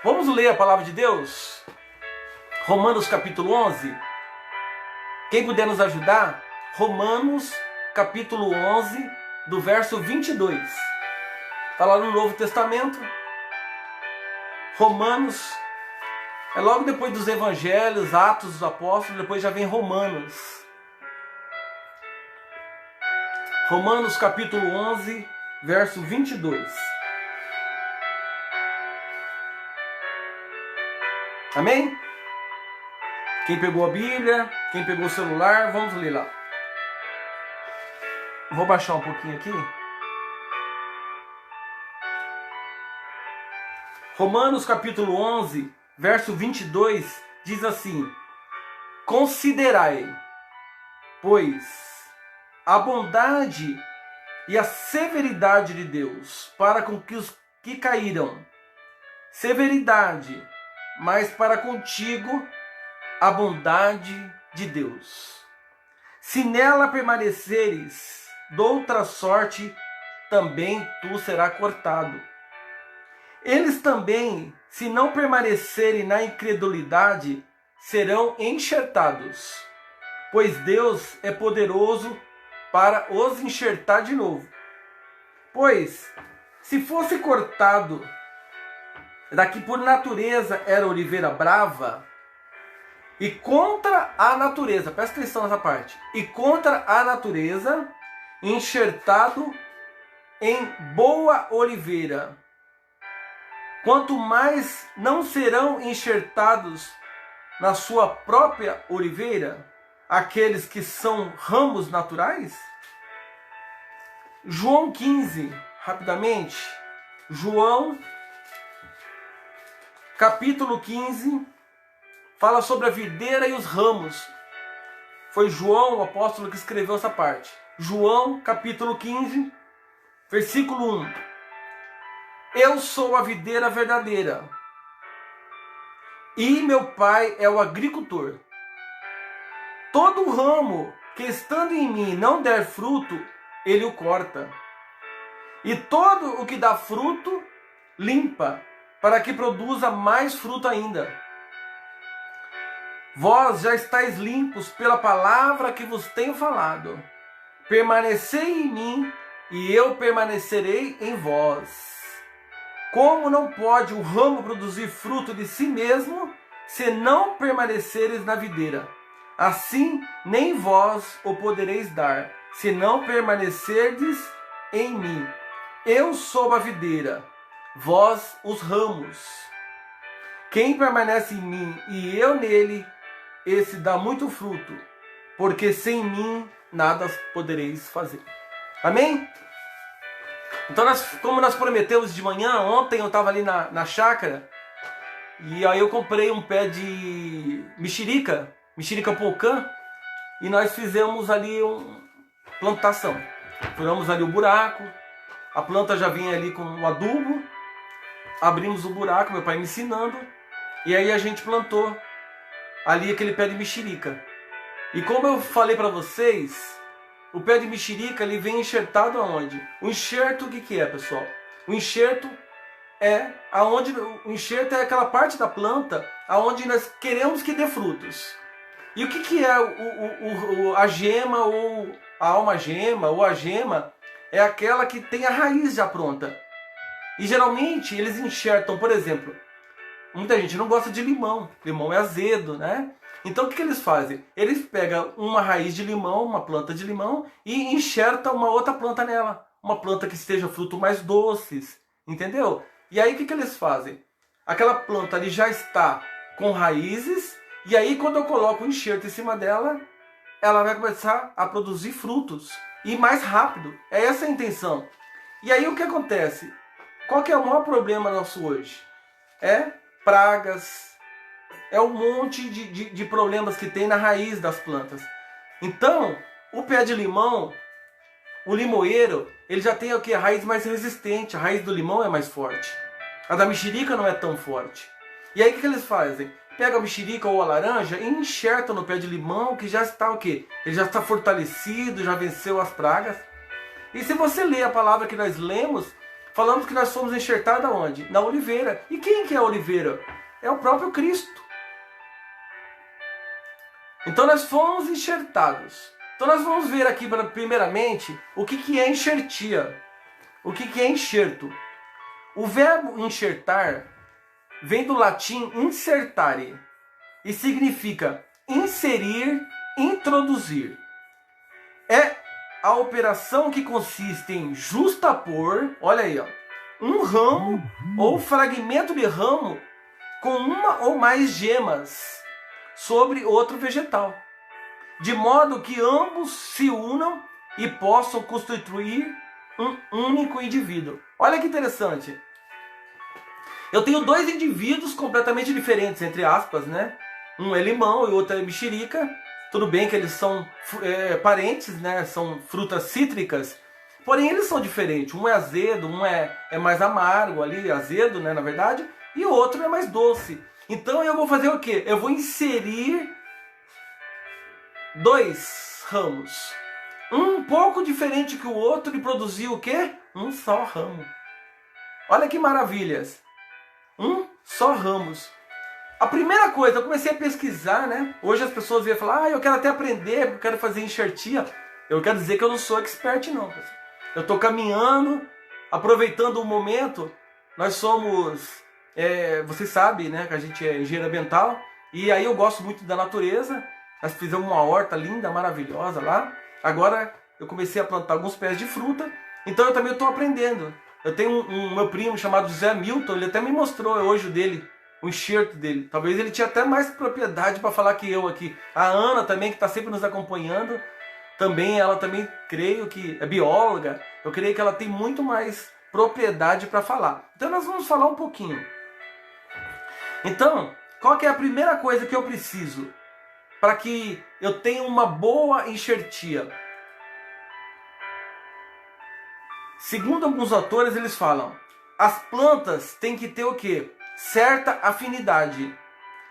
Vamos ler a palavra de Deus? Romanos capítulo 11. Quem puder nos ajudar? Romanos capítulo 11, do verso 22. Está lá no Novo Testamento. Romanos, é logo depois dos Evangelhos, Atos dos Apóstolos, depois já vem Romanos. Romanos capítulo 11, verso 22. Amém? Quem pegou a Bíblia, quem pegou o celular, vamos ler lá. Vou baixar um pouquinho aqui. Romanos capítulo 11, verso 22, diz assim: Considerai, pois, a bondade e a severidade de Deus para com que os que caíram. Severidade, mas para contigo a bondade de Deus. Se nela permaneceres, doutra sorte, também tu será cortado. Eles também, se não permanecerem na incredulidade, serão enxertados, pois Deus é poderoso para os enxertar de novo. Pois, se fosse cortado daqui por natureza era oliveira brava, e contra a natureza, presta atenção nessa parte, e contra a natureza, enxertado em boa oliveira, quanto mais não serão enxertados na sua própria oliveira aqueles que são ramos naturais? João 15, rapidamente. João capítulo 15 fala sobre a videira e os ramos. Foi João, o apóstolo, que escreveu essa parte. João capítulo 15, versículo 1. Eu sou a videira verdadeira, e meu pai é o agricultor. Todo ramo que estando em mim não der fruto, ele o corta. E todo o que dá fruto, limpa, para que produza mais fruto ainda. Vós já estáis limpos pela palavra que vos tenho falado. Permanecei em mim, e eu permanecerei em vós. Como não pode o ramo produzir fruto de si mesmo, se não permaneceres na videira? Assim, nem vós o podereis dar, se não permanecerdes em mim. Eu sou a videira, vós os ramos. Quem permanece em mim e eu nele, esse dá muito fruto, porque sem mim nada podereis fazer. Amém? Então, como nós prometemos de manhã, ontem eu estava ali na chácara, e aí eu comprei um pé de mexerica polcã, e nós fizemos ali uma plantação. Furamos ali o buraco, a planta já vinha ali com um adubo, abrimos o buraco, meu pai me ensinando, e aí a gente plantou ali aquele pé de mexerica. E como eu falei para vocês, o pé de mexerica ele vem enxertado aonde? O enxerto, o que é, pessoal? O enxerto é aquela parte da planta aonde nós queremos que dê frutos. E o que é a gema ou a alma-gema ou a gema? É aquela que tem a raiz já pronta. E geralmente eles enxertam, por exemplo, muita gente não gosta de limão. Limão é azedo, né? Então o que eles fazem? Eles pegam uma raiz de limão, uma planta de limão, e enxertam uma outra planta nela. Uma planta que esteja frutos mais doces. Entendeu? E aí o que eles fazem? Aquela planta ali já está com raízes, e aí quando eu coloco o enxerto em cima dela, ela vai começar a produzir frutos. E mais rápido. É essa a intenção. E aí o que acontece? Qual que é o maior problema nosso hoje? É pragas. É um monte de problemas que tem na raiz das plantas. Então, o pé de limão, o limoeiro, ele já tem o quê? A raiz mais resistente. A raiz do limão é mais forte. A da mexerica não é tão forte. E aí o que eles fazem? Pega a mexerica ou a laranja e enxerta no pé de limão, que já está o quê? Ele já está fortalecido, já venceu as pragas. E se você ler a palavra que nós lemos, falamos que nós fomos enxertados aonde? Na oliveira. E quem que é a oliveira? É o próprio Cristo. Então nós fomos enxertados. Então nós vamos ver aqui primeiramente o que é enxertia. O que é enxerto? O verbo enxertar vem do latim insertare e significa inserir, introduzir. É a operação que consiste em justapor, olha aí, ó, um ramo ou fragmento de ramo com uma ou mais gemas sobre outro vegetal, de modo que ambos se unam e possam constituir um único indivíduo. Olha que interessante. Eu tenho dois indivíduos completamente diferentes, entre aspas, né? Um é limão e o outro é mexerica. Tudo bem que eles são parentes, né? São frutas cítricas, porém eles são diferentes. Um é azedo, um é mais amargo ali, azedo, né, na verdade, e o outro é mais doce. Então eu vou fazer o quê? Eu vou inserir dois ramos, um pouco diferente que o outro, e produzir o quê? Um só ramo. Olha que maravilhas! Um só ramos. A primeira coisa, eu comecei a pesquisar, né? Hoje as pessoas vêm falar, eu quero até aprender, eu quero fazer enxertia. Eu quero dizer que eu não sou expert, não. Eu estou caminhando, aproveitando o momento. Nós somos, vocês sabem, né, que a gente é engenheiro ambiental. E aí eu gosto muito da natureza. Nós fizemos uma horta linda, maravilhosa lá. Agora eu comecei a plantar alguns pés de fruta. Então eu também estou aprendendo. Eu tenho um meu primo chamado José Milton, ele até me mostrou hoje o dele. O enxerto dele. Talvez ele tinha até mais propriedade para falar que eu aqui. A Ana também, que está sempre nos acompanhando, também, ela também, creio que é bióloga. Eu creio que ela tem muito mais propriedade para falar. Então nós vamos falar um pouquinho. Então, qual que é a primeira coisa que eu preciso para que eu tenha uma boa enxertia? Segundo alguns autores, eles falam, as plantas têm que ter o quê? Certa afinidade,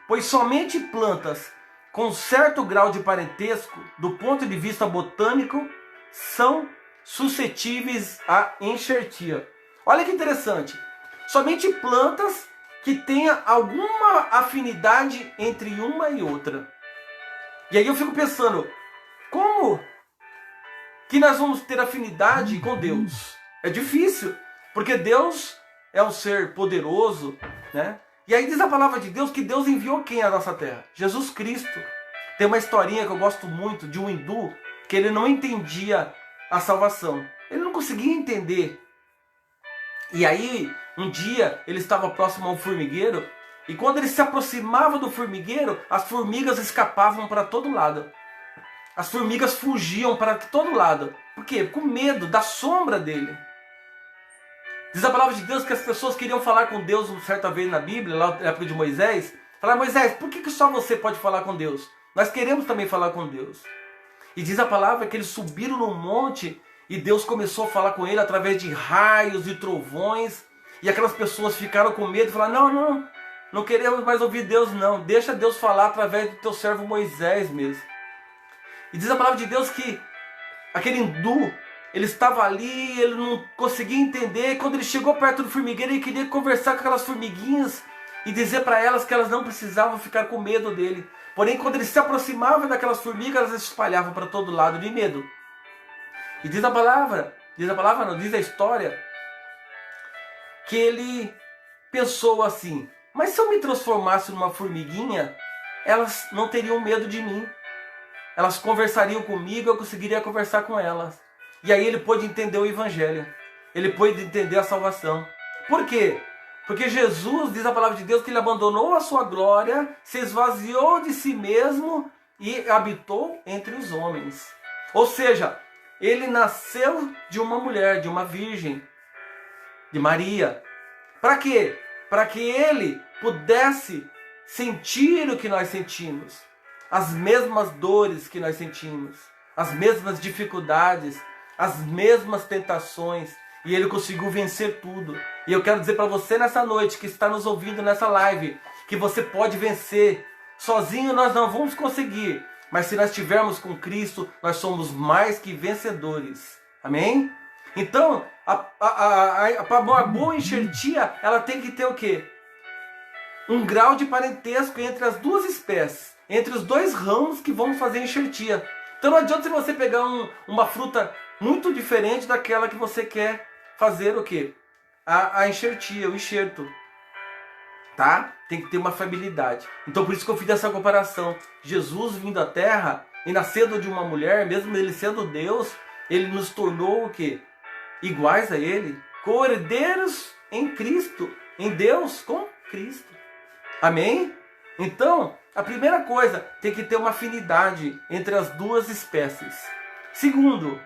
pois somente plantas com certo grau de parentesco, do ponto de vista botânico, são suscetíveis à enxertia. Olha que interessante, somente plantas que tenham alguma afinidade entre uma e outra. E aí eu fico pensando, como que nós vamos ter afinidade com Deus? É difícil, porque Deus é um ser poderoso, né? E aí diz a palavra de Deus que Deus enviou quem à nossa terra? Jesus Cristo. Tem uma historinha que eu gosto muito de um hindu, que ele não entendia a salvação. Ele não conseguia entender. E aí, um dia, ele estava próximo a um formigueiro, e quando ele se aproximava do formigueiro, as formigas escapavam para todo lado. As formigas fugiam para todo lado. Por quê? Com medo da sombra dele. Diz a palavra de Deus que as pessoas queriam falar com Deus certa vez na Bíblia, lá na época de Moisés. Falaram, Moisés, por que só você pode falar com Deus? Nós queremos também falar com Deus. E diz a palavra que eles subiram no monte e Deus começou a falar com ele através de raios e trovões. E aquelas pessoas ficaram com medo e falaram, não queremos mais ouvir Deus não. Deixa Deus falar através do teu servo Moisés mesmo. E diz a palavra de Deus que aquele hindu, ele estava ali, ele não conseguia entender. E quando ele chegou perto do formigueiro, ele queria conversar com aquelas formiguinhas e dizer para elas que elas não precisavam ficar com medo dele. Porém, quando ele se aproximava daquelas formigas, elas se espalhavam para todo lado de medo. E diz a história, que ele pensou assim, mas se eu me transformasse numa formiguinha, elas não teriam medo de mim. Elas conversariam comigo, eu conseguiria conversar com elas. E aí ele pôde entender o Evangelho. Ele pôde entender a salvação. Por quê? Porque Jesus, diz a palavra de Deus, que ele abandonou a sua glória, se esvaziou de si mesmo e habitou entre os homens. Ou seja, ele nasceu de uma mulher, de uma virgem, de Maria. Para quê? Para que ele pudesse sentir o que nós sentimos. As mesmas dores que nós sentimos. As mesmas dificuldades. As mesmas tentações. E ele conseguiu vencer tudo. E eu quero dizer para você nessa noite, que está nos ouvindo nessa live, que você pode vencer. Sozinho nós não vamos conseguir. Mas se nós estivermos com Cristo, nós somos mais que vencedores. Amém? Então, para uma boa enxertia, ela tem que ter o quê? Um grau de parentesco entre as duas espécies, entre os dois ramos que vão fazer a enxertia. Então não adianta você pegar uma fruta muito diferente daquela que você quer fazer o quê? A enxertia, o enxerto. Tá? Tem que ter uma familiaridade. Então por isso que eu fiz essa comparação. Jesus vindo à Terra e nascendo de uma mulher, mesmo ele sendo Deus, ele nos tornou o quê? Iguais a ele, co-herdeiros em Cristo, em Deus com Cristo. Amém? Então, a primeira coisa, tem que ter uma afinidade entre as duas espécies. Segundo,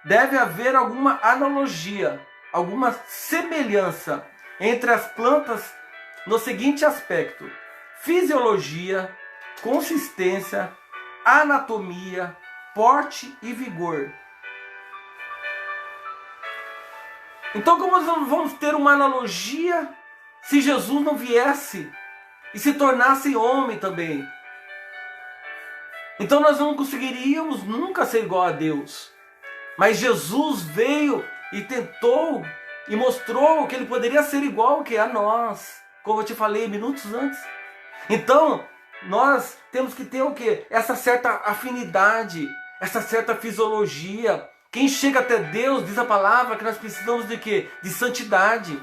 deve haver alguma analogia, alguma semelhança entre as plantas no seguinte aspecto: fisiologia, consistência, anatomia, porte e vigor. Então, como nós vamos ter uma analogia se Jesus não viesse e se tornasse homem também? Então nós não conseguiríamos nunca ser igual a Deus. Mas Jesus veio e tentou e mostrou que ele poderia ser igual que a nós, como eu te falei minutos antes. Então, nós temos que ter o quê? Essa certa afinidade, essa certa fisiologia. Quem chega até Deus, diz a palavra, que nós precisamos de quê? De santidade.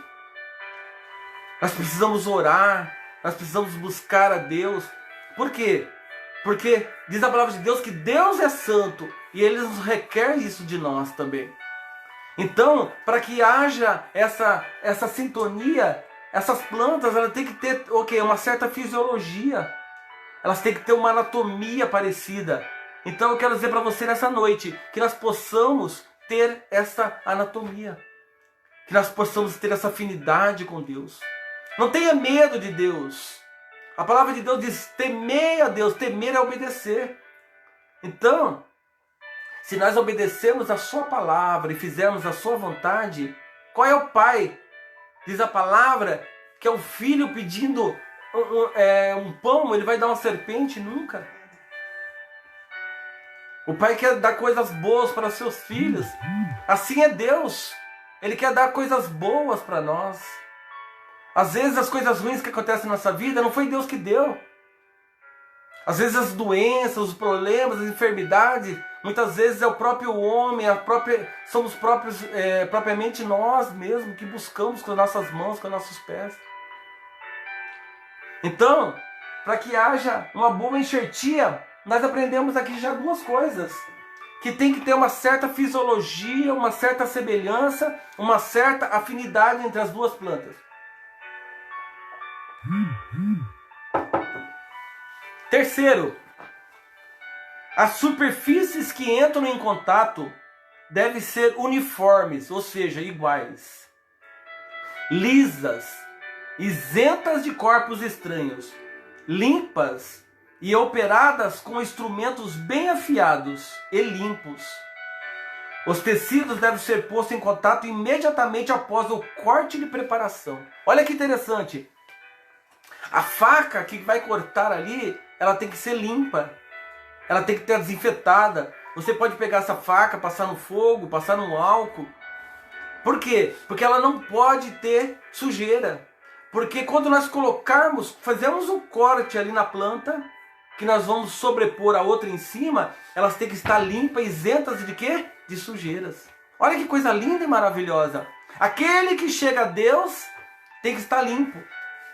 Nós precisamos orar, nós precisamos buscar a Deus. Por quê? Porque diz a palavra de Deus que Deus é santo e Ele nos requer isso de nós também. Então, para que haja essa sintonia, essas plantas elas têm que ter o quê? Uma certa fisiologia. Elas têm que ter uma anatomia parecida. Então eu quero dizer para você nessa noite que nós possamos ter essa anatomia. Que nós possamos ter essa afinidade com Deus. Não tenha medo de Deus. A palavra de Deus diz: temer a Deus, temer é obedecer. Então, se nós obedecermos a sua palavra e fizermos a sua vontade, qual é o pai? Diz a palavra que é o filho pedindo um pão, ele vai dar uma serpente? Nunca. O pai quer dar coisas boas para seus filhos. Assim é Deus. Ele quer dar coisas boas para nós. Às vezes as coisas ruins que acontecem na nossa vida não foi Deus que deu. Às vezes as doenças, os problemas, as enfermidades, muitas vezes é o próprio homem, somos propriamente nós mesmos que buscamos com as nossas mãos, com os nossos pés. Então, para que haja uma boa enxertia, nós aprendemos aqui já duas coisas. Que tem que ter uma certa fisiologia, uma certa semelhança, uma certa afinidade entre as duas plantas. Terceiro, as superfícies que entram em contato devem ser uniformes, ou seja, iguais, lisas, isentas de corpos estranhos, limpas e operadas com instrumentos bem afiados e limpos. Os tecidos devem ser postos em contato imediatamente após o corte de preparação. Olha que interessante. A faca que vai cortar ali, ela tem que ser limpa. Ela tem que estar desinfetada. Você pode pegar essa faca, passar no fogo, passar no álcool. Por quê? Porque ela não pode ter sujeira. Porque quando nós fazemos um corte ali na planta, que nós vamos sobrepor a outra em cima, elas têm que estar limpas, isentas de quê? De sujeiras. Olha que coisa linda e maravilhosa. Aquele que chega a Deus tem que estar limpo.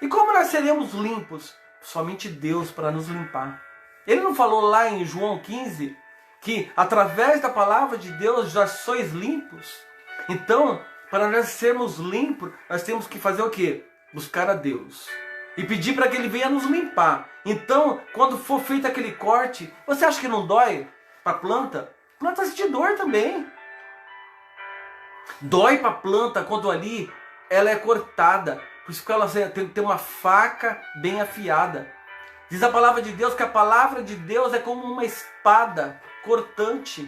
E como nós seremos limpos? Somente Deus para nos limpar. Ele não falou lá em João 15 que através da palavra de Deus já sois limpos? Então, para nós sermos limpos, nós temos que fazer o quê? Buscar a Deus. E pedir para que Ele venha nos limpar. Então, quando for feito aquele corte, você acha que não dói para a planta? A planta sente dor também. Dói para a planta quando ali ela é cortada. Por isso que ela tem que ter uma faca bem afiada. Diz a palavra de Deus que a palavra de Deus é como uma espada cortante.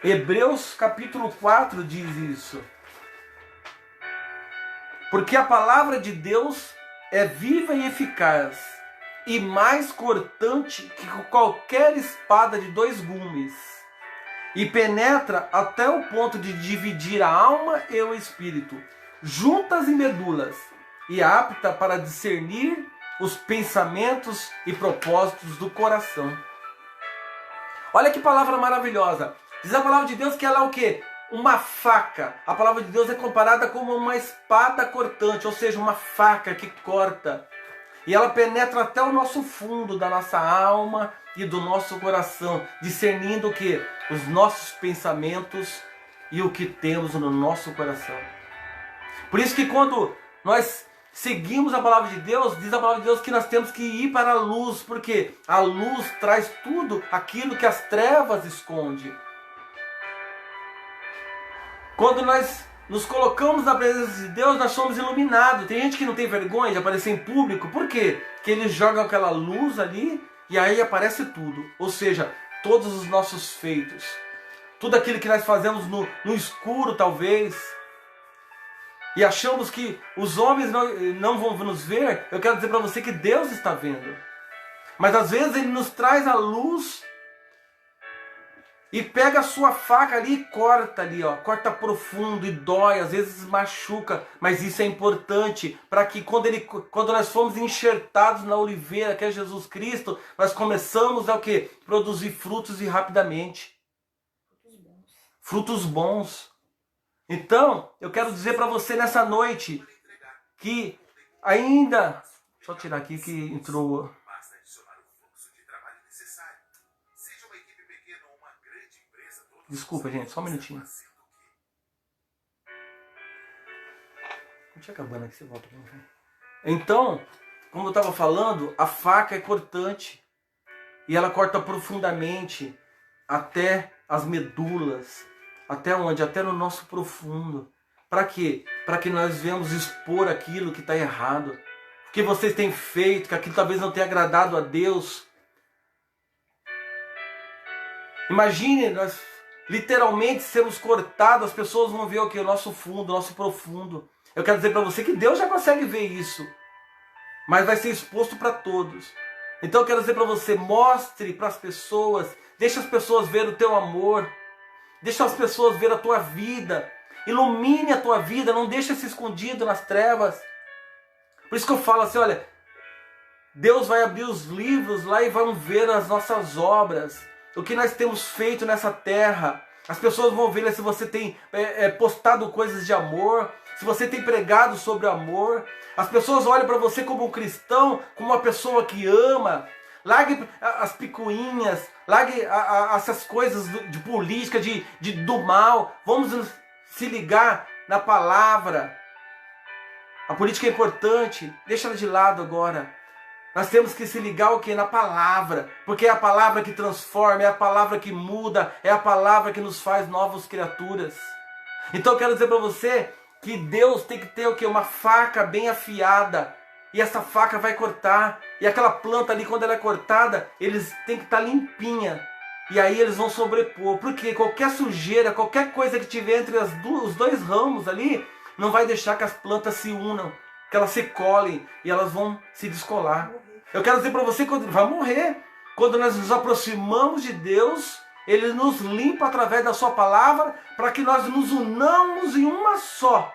Hebreus capítulo 4 diz isso. Porque a palavra de Deus é viva e eficaz, e mais cortante que qualquer espada de 2 gumes. e penetra até o ponto de dividir a alma e o espírito, juntas e medulas, e é apta para discernir os pensamentos e propósitos do coração. Olha que palavra maravilhosa. Diz a palavra de Deus que ela é o quê? Uma faca. A palavra de Deus é comparada como uma espada cortante, ou seja, uma faca que corta. E ela penetra até o nosso fundo da nossa alma e do nosso coração, discernindo o que? Os nossos pensamentos e o que temos no nosso coração. Por isso que quando nós seguimos a palavra de Deus, diz a palavra de Deus que nós temos que ir para a luz, porque a luz traz tudo aquilo que as trevas esconde. Quando nós nos colocamos na presença de Deus, nós somos iluminados. Tem gente que não tem vergonha de aparecer em público. Por quê? Porque eles jogam aquela luz ali e aí aparece tudo. Ou seja, todos os nossos feitos. Tudo aquilo que nós fazemos no escuro, talvez. E achamos que os homens não vão nos ver. Eu quero dizer para você que Deus está vendo. Mas às vezes Ele nos traz a luz e pega a sua faca ali e corta ali, ó, corta profundo e dói, às vezes machuca, mas isso é importante para que quando nós formos enxertados na oliveira, que é Jesus Cristo, nós começamos a o quê? Produzir frutos e rapidamente. Frutos bons. Então, eu quero dizer para você nessa noite que ainda... Deixa eu tirar aqui que entrou... Desculpa, gente, só um minutinho. Deixa acabando aqui, você volta. Então, como eu estava falando, a faca é cortante. E ela corta profundamente até as medulas. Até onde? Até no nosso profundo. Para quê? Para que nós venhamos expor aquilo que está errado. O que vocês têm feito, que aquilo talvez não tenha agradado a Deus. Imagine nós literalmente sermos cortados, as pessoas vão ver o que? O nosso fundo, o nosso profundo. Eu quero dizer para você que Deus já consegue ver isso, mas vai ser exposto para todos. Então eu quero dizer para você, mostre para as pessoas, deixa as pessoas ver o teu amor, deixa as pessoas ver a tua vida, ilumine a tua vida, não deixa se escondido nas trevas. Por isso que eu falo assim, olha, Deus vai abrir os livros lá e vão ver as nossas obras, o que nós temos feito nessa terra. As pessoas vão ver se você tem postado coisas de amor, se você tem pregado sobre amor. As pessoas olham para você como um cristão, como uma pessoa que ama. Largue as picuinhas, largue essas coisas de política, do mal. Vamos se ligar na palavra. A política é importante, deixa ela de lado agora. Nós temos que se ligar o quê? Na palavra, porque é a palavra que transforma, é a palavra que muda, é a palavra que nos faz novas criaturas. Então eu quero dizer para você que Deus tem que ter o quê? Uma faca bem afiada, e essa faca vai cortar, e aquela planta ali quando ela é cortada, eles têm que estar limpinha, e aí eles vão sobrepor, porque qualquer sujeira, qualquer coisa que tiver entre os dois ramos ali, não vai deixar que as plantas se unam, que elas se colhem e elas vão se descolar. Eu quero dizer para você que vai morrer. Quando nós nos aproximamos de Deus, Ele nos limpa através da sua palavra para que nós nos unamos em uma só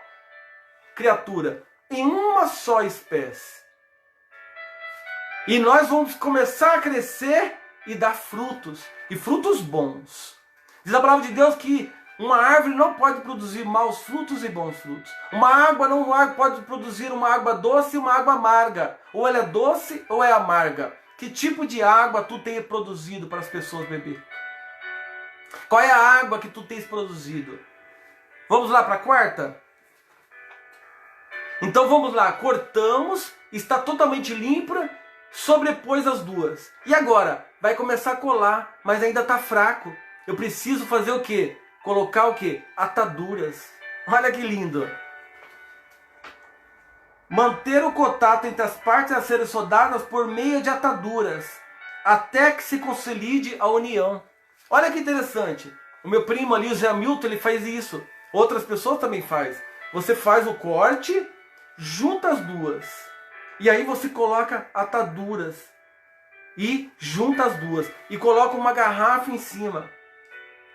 criatura, em uma só espécie. E nós vamos começar a crescer e dar frutos, e frutos bons. Diz a palavra de Deus que uma árvore não pode produzir maus frutos e bons frutos. Uma água não pode produzir uma água doce e uma água amarga. Ou ela é doce ou é amarga. Que tipo de água tu tem produzido para as pessoas beber? Qual é a água que tu tens produzido? Vamos lá para a quarta? Então vamos lá. Cortamos, está totalmente limpa, sobrepôs as duas. E agora? Vai começar a colar, mas ainda está fraco. Eu preciso fazer o quê? Colocar o quê? Ataduras. Olha que lindo. Manter o contato entre as partes a serem soldadas por meio de ataduras, até que se consolide a união. Olha que interessante. O meu primo ali, o Zé Milton, ele faz isso. Outras pessoas também fazem. Você faz o corte, junta as duas. E aí você coloca ataduras. E junta as duas. E coloca uma garrafa em cima.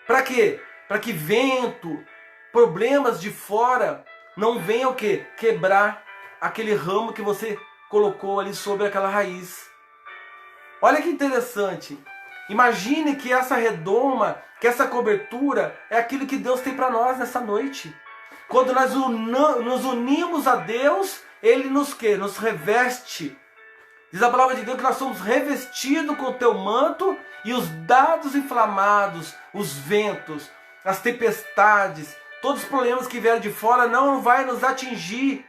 Para quê? Para que vento, problemas de fora não venham o quê? Quebrar aquele ramo que você colocou ali sobre aquela raiz. Olha que interessante. Imagine que essa redoma, que essa cobertura é aquilo que Deus tem para nós nessa noite. Quando nós nos unimos a Deus, Ele nos reveste. Diz a palavra de Deus que nós somos revestidos com o teu manto e os dardos inflamados, os ventos, as tempestades, todos os problemas que vieram de fora não vai nos atingir.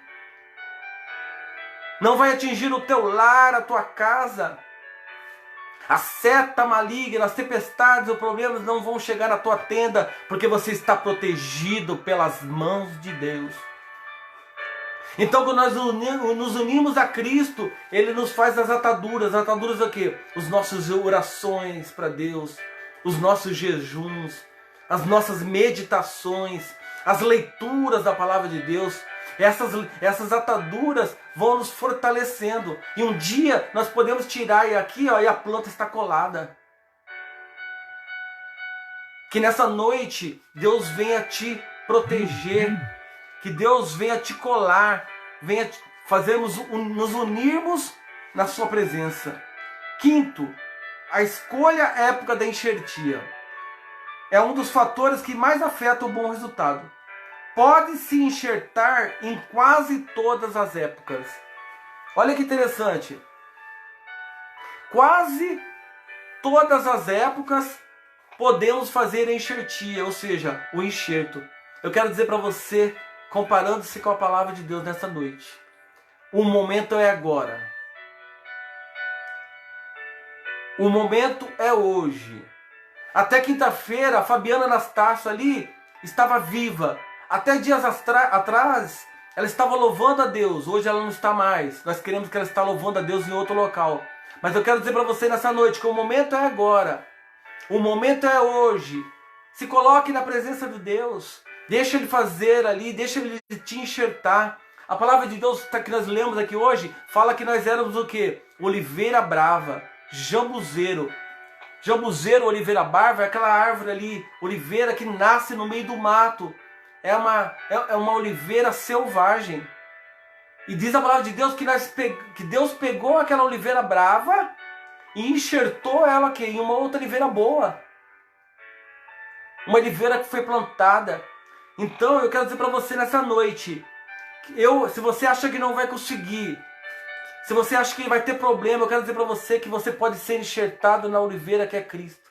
Não vai atingir o teu lar, a tua casa. A seta maligna, as tempestades, os problemas não vão chegar na tua tenda, porque você está protegido pelas mãos de Deus. Então, quando nós nos unimos a Cristo, Ele nos faz as ataduras. As ataduras é o quê? As nossas orações para Deus, os nossos jejuns, as nossas meditações, as leituras da palavra de Deus. Essas ataduras vão nos fortalecendo. E um dia nós podemos tirar e aqui, ó, e a planta está colada. Que nessa noite Deus venha te proteger. Que Deus venha te colar. Venha nos unirmos na sua presença. Quinto, a escolha época da enxertia é um dos fatores que mais afeta o bom resultado. Pode se enxertar em quase todas as épocas. Olha que interessante. Quase todas as épocas podemos fazer a enxertia, ou seja, o enxerto. Eu quero dizer para você, comparando-se com a palavra de Deus nessa noite, o momento é agora. O momento é hoje. Até quinta-feira, a Fabiana Anastácio ali estava viva. Até dias atrás, ela estava louvando a Deus. Hoje ela não está mais. Nós queremos que ela está louvando a Deus em outro local. Mas eu quero dizer para você nessa noite que o momento é agora. O momento é hoje. Se coloque na presença de Deus. Deixa Ele fazer ali. Deixa Ele te enxertar. A palavra de Deus que nós lemos aqui hoje fala que nós éramos o quê? Oliveira brava, jambuzeiro. Jambuzeiro, oliveira brava é aquela árvore ali, oliveira que nasce no meio do mato. É uma oliveira selvagem. E diz a palavra de Deus que Deus pegou aquela oliveira brava e enxertou ela aqui, em uma outra oliveira boa. Uma oliveira que foi plantada. Então eu quero dizer para você nessa noite, se você acha que não vai conseguir, se você acha que vai ter problema, eu quero dizer para você que você pode ser enxertado na oliveira que é Cristo.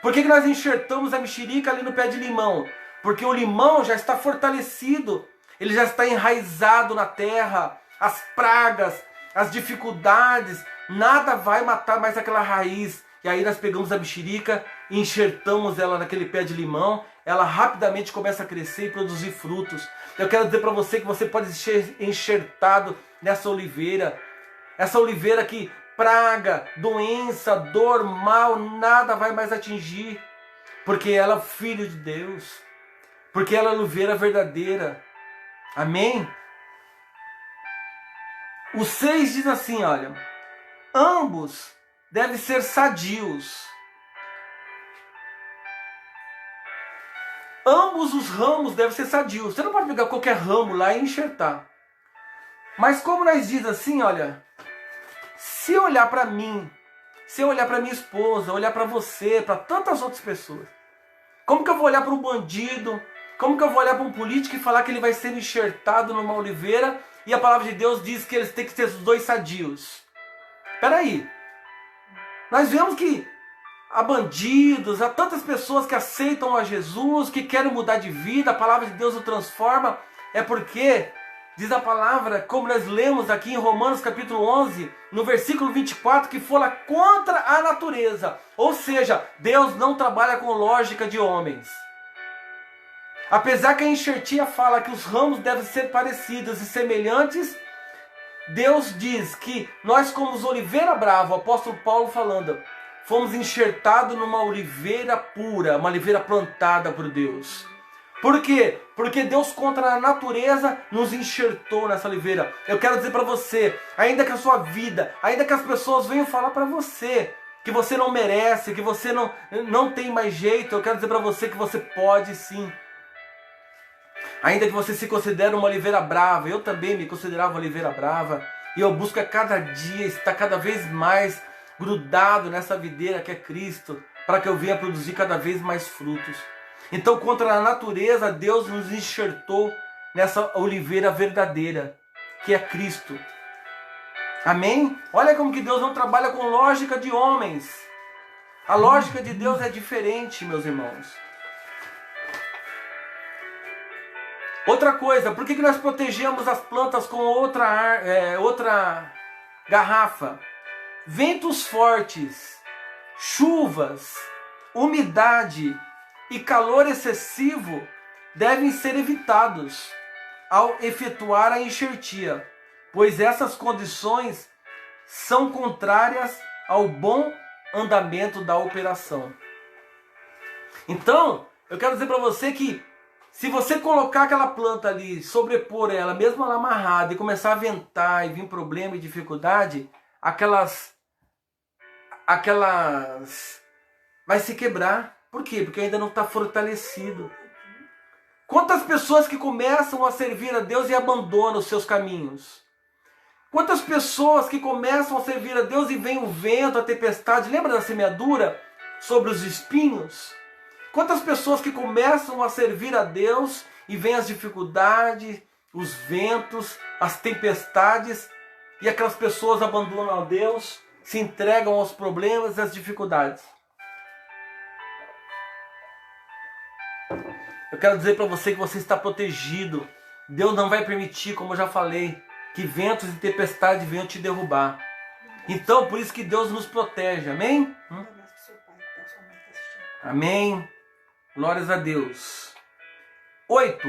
Por que nós enxertamos a mexerica ali no pé de limão? Porque o limão já está fortalecido, ele já está enraizado na terra, as pragas, as dificuldades, nada vai matar mais aquela raiz. E aí nós pegamos a mexerica e enxertamos ela naquele pé de limão, ela rapidamente começa a crescer e produzir frutos. Eu quero dizer para você que você pode ser enxertado nessa oliveira. Essa oliveira que praga, doença, dor, mal, nada vai mais atingir. Porque ela é filho de Deus. Porque ela é oliveira verdadeira. Amém? O 6 diz assim, olha. Ambos devem ser sadios. Ambos os ramos devem ser sadios. Você não pode pegar qualquer ramo lá e enxertar. Mas como nós diz assim, olha. Se eu olhar para mim, se eu olhar para minha esposa, olhar para você, para tantas outras pessoas. Como que eu vou olhar para um bandido? Como que eu vou olhar para um político e falar que ele vai ser enxertado numa oliveira e a palavra de Deus diz que eles têm que ser os dois sadios? Espera aí. Nós vemos que há bandidos, há tantas pessoas que aceitam a Jesus, que querem mudar de vida, a palavra de Deus o transforma. É porque, diz a palavra, como nós lemos aqui em Romanos capítulo 11, no versículo 24, que fala contra a natureza. Ou seja, Deus não trabalha com lógica de homens. Apesar que a enxertia fala que os ramos devem ser parecidos e semelhantes, Deus diz que nós, como os oliveira brava, o apóstolo Paulo falando, fomos enxertados numa oliveira pura, uma oliveira plantada por Deus. Por quê? Porque Deus contra a natureza nos enxertou nessa oliveira. Eu quero dizer para você, ainda que a sua vida, ainda que as pessoas venham falar para você que você não merece, que você não tem mais jeito. Eu quero dizer para você que você pode sim. Ainda que você se considere uma oliveira brava, eu também me considerava uma oliveira brava, e eu busco a cada dia estar cada vez mais grudado nessa videira que é Cristo, para que eu venha produzir cada vez mais frutos. Então, contra a natureza, Deus nos enxertou nessa oliveira verdadeira, que é Cristo. Amém? Olha como que Deus não trabalha com lógica de homens. A lógica de Deus é diferente, meus irmãos. Outra coisa, por que nós protegemos as plantas com outra garrafa? Ventos fortes, chuvas, umidade e calor excessivo devem ser evitados ao efetuar a enxertia, pois essas condições são contrárias ao bom andamento da operação. Então, eu quero dizer para você que se você colocar aquela planta ali, sobrepor ela, mesmo ela amarrada, e começar a ventar e vir problema e dificuldade, aquelas vai se quebrar. Por quê? Porque ainda não está fortalecido. Quantas pessoas que começam a servir a Deus e abandonam os seus caminhos? Quantas pessoas que começam a servir a Deus e vem o vento, a tempestade, lembra da semeadura sobre os espinhos? Quantas pessoas que começam a servir a Deus e vem as dificuldades, os ventos, as tempestades, e aquelas pessoas abandonam a Deus, se entregam aos problemas e às dificuldades? Eu quero dizer para você que você está protegido. Deus não vai permitir, como eu já falei, que ventos e tempestades venham te derrubar. Então, por isso que Deus nos protege. Amém? Amém. Glórias a Deus. 8.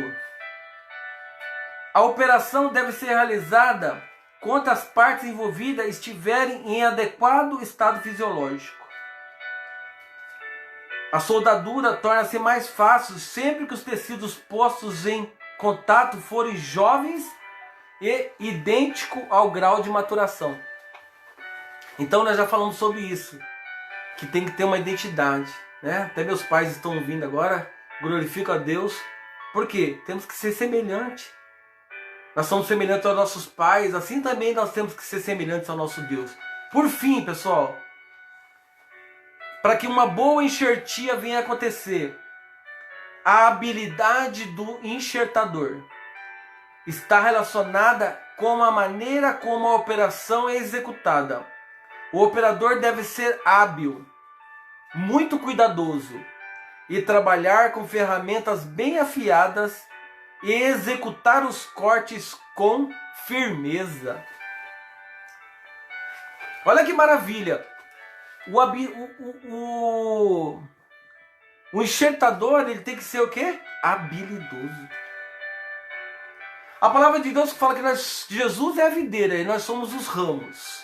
A operação deve ser realizada quando as partes envolvidas estiverem em adequado estado fisiológico. A soldadura torna-se mais fácil sempre que os tecidos postos em contato forem jovens e idêntico ao grau de maturação. Então nós já falamos sobre isso, que tem que ter uma identidade, né? Até meus pais estão ouvindo agora, glorifico a Deus. Por quê? Temos que ser semelhantes. Nós somos semelhantes aos nossos pais, assim também nós temos que ser semelhantes ao nosso Deus. Por fim, pessoal, para que uma boa enxertia venha a acontecer, a habilidade do enxertador está relacionada com a maneira como a operação é executada. O operador deve ser hábil, muito cuidadoso e trabalhar com ferramentas bem afiadas e executar os cortes com firmeza. Olha que maravilha! O enxertador, ele tem que ser o quê? Habilidoso. A palavra de Deus fala que Jesus é a videira e nós somos os ramos.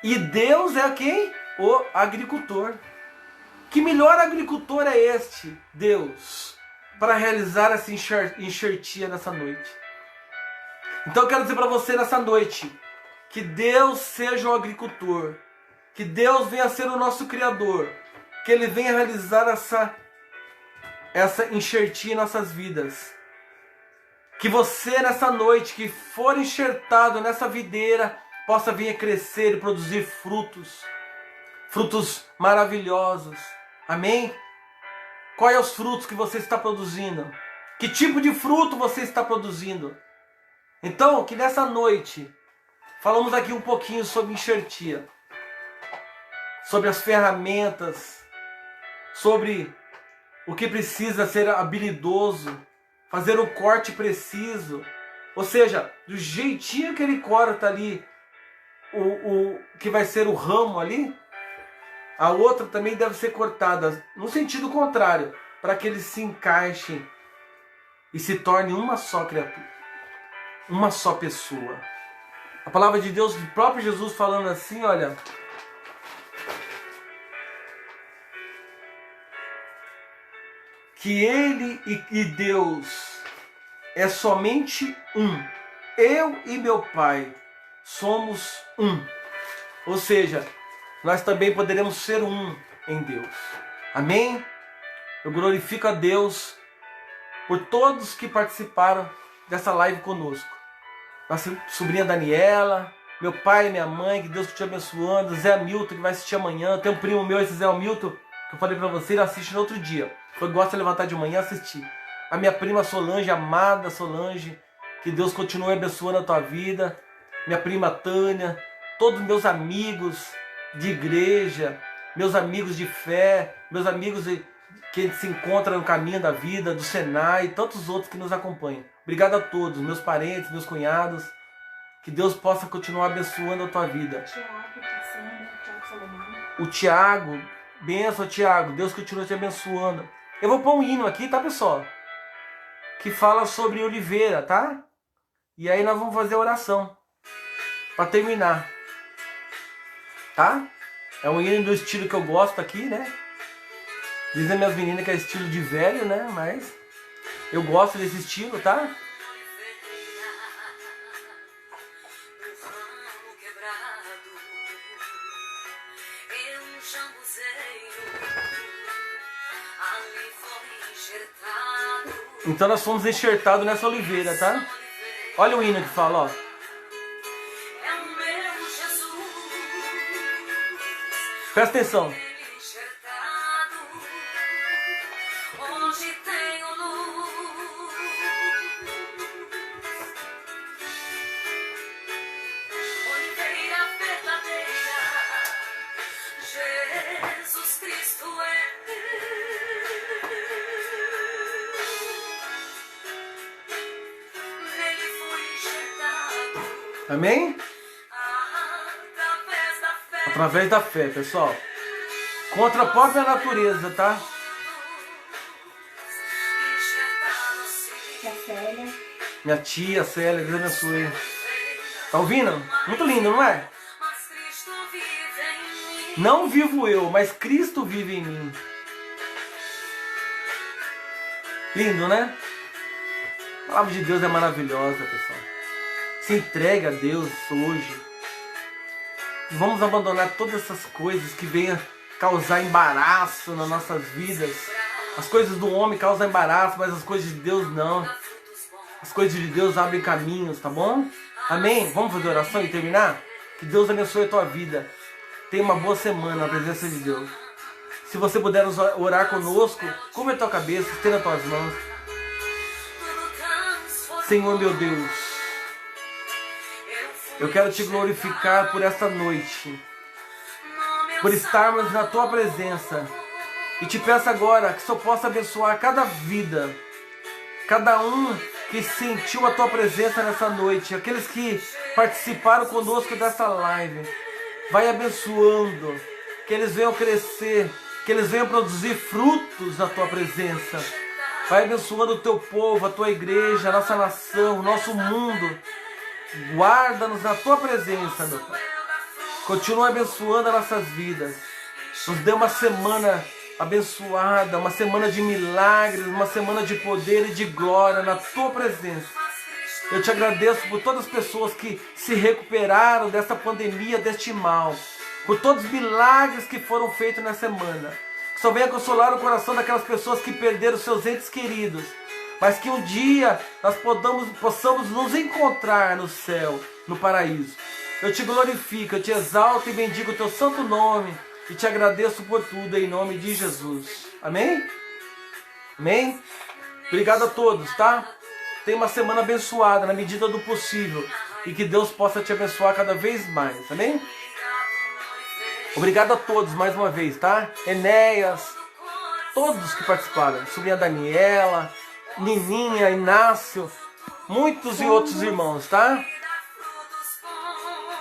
E Deus é quem? O agricultor. Que melhor agricultor é este? Deus. Para realizar essa enxertia nessa noite. Então eu quero dizer para você nessa noite, que Deus seja o agricultor. Que Deus venha ser o nosso Criador. Que Ele venha realizar essa enxertia em nossas vidas. Que você nessa noite, que for enxertado nessa videira, possa vir a crescer e produzir frutos. Frutos maravilhosos. Amém? Quais são os frutos que você está produzindo? Que tipo de fruto você está produzindo? Então, que nessa noite, falamos aqui um pouquinho sobre enxertia. Sobre as ferramentas. Sobre o que precisa ser habilidoso. Fazer o corte preciso. Ou seja, do jeitinho que ele corta ali, o que vai ser o ramo ali, a outra também deve ser cortada no sentido contrário, para que eles se encaixem e se tornem uma só criatura, uma só pessoa. A palavra de Deus, o próprio Jesus falando assim, olha, que Ele e Deus é somente um. Eu e meu Pai somos um. Ou seja, nós também poderemos ser um em Deus. Amém? Eu glorifico a Deus por todos que participaram dessa live conosco. Nossa sobrinha Daniela, meu pai e minha mãe, que Deus te abençoando. Zé Hamilton, que vai assistir amanhã. Tem um primo meu, esse Zé Hamilton, que eu falei pra você, ele assiste no outro dia. Eu gosto de levantar de manhã e assistir. A minha prima Solange, amada Solange, que Deus continue abençoando a tua vida. Minha prima Tânia, todos os meus amigos de igreja, meus amigos de fé, meus amigos que se encontram no caminho da vida, do Senai e tantos outros que nos acompanham. Obrigado a todos, meus parentes, meus cunhados. Que Deus possa continuar abençoando a tua vida. O Tiago, benção, Tiago. Deus continua te abençoando. Eu vou pôr um hino aqui, tá, pessoal? Que fala sobre oliveira, tá? E aí nós vamos fazer a oração para terminar. Tá? É um hino do estilo que eu gosto aqui, né? Dizem minhas meninas que é estilo de velho, né? Mas eu gosto desse estilo, tá? Então nós fomos enxertados nessa oliveira, tá? Olha o hino que fala, ó. Presta atenção. Amém? Através da fé, pessoal. Contra a própria natureza, tá? Minha tia Célia, Deus abençoe. Tá ouvindo? Muito lindo, não é? Não vivo eu, mas Cristo vive em mim. Lindo, né? A palavra de Deus é maravilhosa, pessoal. Se entregue a Deus hoje. Vamos abandonar todas essas coisas que venham causar embaraço nas nossas vidas. As coisas do homem causam embaraço, mas as coisas de Deus não. As coisas de Deus abrem caminhos, tá bom? Amém? Vamos fazer oração e terminar? Que Deus abençoe a tua vida. Tenha uma boa semana na presença de Deus. Se você puder orar conosco, curva a tua cabeça, estenda as tuas mãos. Senhor meu Deus, eu quero te glorificar por esta noite, por estarmos na tua presença. E te peço agora que só possa abençoar cada vida, cada um que sentiu a tua presença nessa noite, aqueles que participaram conosco dessa live. Vai abençoando, que eles venham crescer, que eles venham produzir frutos na tua presença. Vai abençoando o teu povo, a tua igreja, a nossa nação, o nosso mundo. Guarda-nos na tua presença, meu Pai. Continua abençoando as nossas vidas. Nos dê uma semana abençoada, uma semana de milagres, uma semana de poder e de glória na tua presença. Eu te agradeço por todas as pessoas que se recuperaram dessa pandemia, deste mal, por todos os milagres que foram feitos na semana. Que só venha consolar o coração daquelas pessoas que perderam seus entes queridos, mas que um dia nós possamos nos encontrar no céu, no paraíso. Eu te glorifico, eu te exalto e bendigo o teu santo nome e te agradeço por tudo em nome de Jesus. Amém? Amém? Obrigado a todos, tá? Tenha uma semana abençoada na medida do possível e que Deus possa te abençoar cada vez mais. Amém? Obrigado a todos mais uma vez, tá? Enéas, todos que participaram, sobrinha Daniela, Nininha, Inácio, muitos e outros irmãos, tá?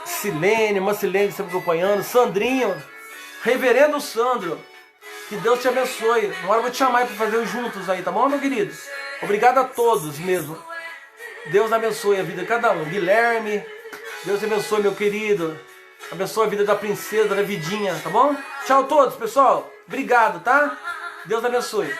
Silene, irmã Silene sempre acompanhando, Sandrinho, reverendo Sandro, que Deus te abençoe. Uma hora eu vou te chamar para fazer juntos aí, tá bom, meu querido? Obrigado a todos mesmo. Deus abençoe a vida de cada um. Guilherme, Deus abençoe, meu querido. Abençoe a vida da princesa, da Vidinha, tá bom? Tchau a todos, pessoal. Obrigado, tá? Deus abençoe.